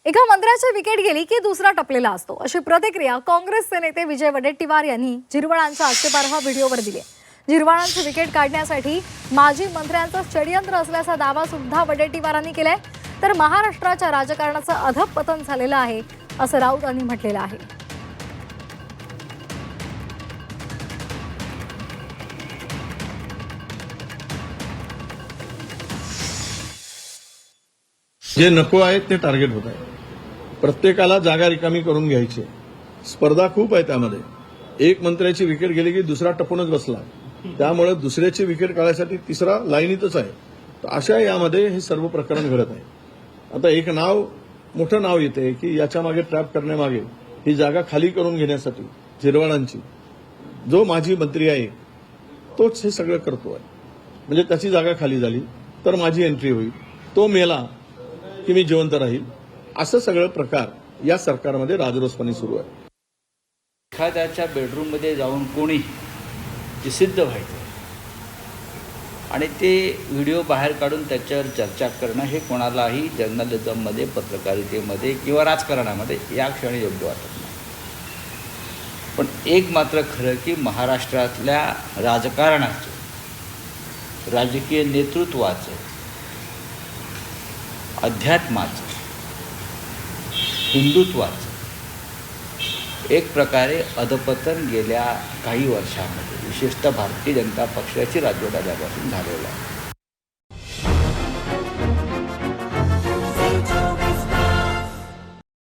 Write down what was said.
एका मंत्र्याची विकेट गेली की दुसरा टपलेला असतो, अशी प्रतिक्रिया काँग्रेसचे नेते विजय वडेट्टीवार यांनी झिरवाळांच्या आक्षेपार्ह व्हिडिओवर दिली आहे. झिरवाळांची विकेट काढण्यासाठी माजी मंत्र्यांचं षडयंत्र असल्याचा दावा सुद्धा वडेट्टीवारांनी केलाय. तर महाराष्ट्राच्या राजकारणाचं अधःपतन झालेलं आहे असं राऊत यांनी म्हटलेलं आहे. जे नको आहेत ते टार्गेट होत आहे. प्रत्येकाला जागा रिकामी करून घ्यायची. स्पर्धा खूप आहे त्यामध्ये. एक मंत्र्याची विकेट गेली की दुसरा टपूनच बसला, त्यामुळे दुसऱ्याची विकेट काढण्यासाठी तिसरा लाईनीतच आहे. तर अशा यामध्ये हे सर्व प्रकरण घडत आहे. आता एक मोठं नाव येते की याच्या मागे ट्रॅप करण्यामागे ही जागा खाली करून घेण्यासाठी झिरवाळांची जो माजी मंत्री आहे तोच हे सगळं करतो आहे. म्हणजे त्याची जागा खाली झाली तर माझी एंट्री होईल, तो मेला की मी जिवंत राहील, असं सगळं प्रकार या सरकारमध्ये राजरोसपणे सुरू आहे. एखाद्याच्या बेडरूममध्ये जाऊन कोणी सिद्ध व्हायचं आणि ते व्हिडिओ बाहेर काढून त्याच्यावर चर्चा करणं हे कोणालाही जर्नलिझममध्ये, पत्रकारितेमध्ये किंवा राजकारणामध्ये या क्षणी योग्य वाटत नाही. पण एक मात्र खरं की महाराष्ट्रातल्या राजकारणाचं, राजकीय नेतृत्वाचं, अध्यात्माचं, हिंदुत्वाचं एक प्रकारे अधपतन गेल्या काही वर्षांमध्ये विशेषतः भारतीय जनता पक्षाची राज्यकारभारापासून झालेलं आहे.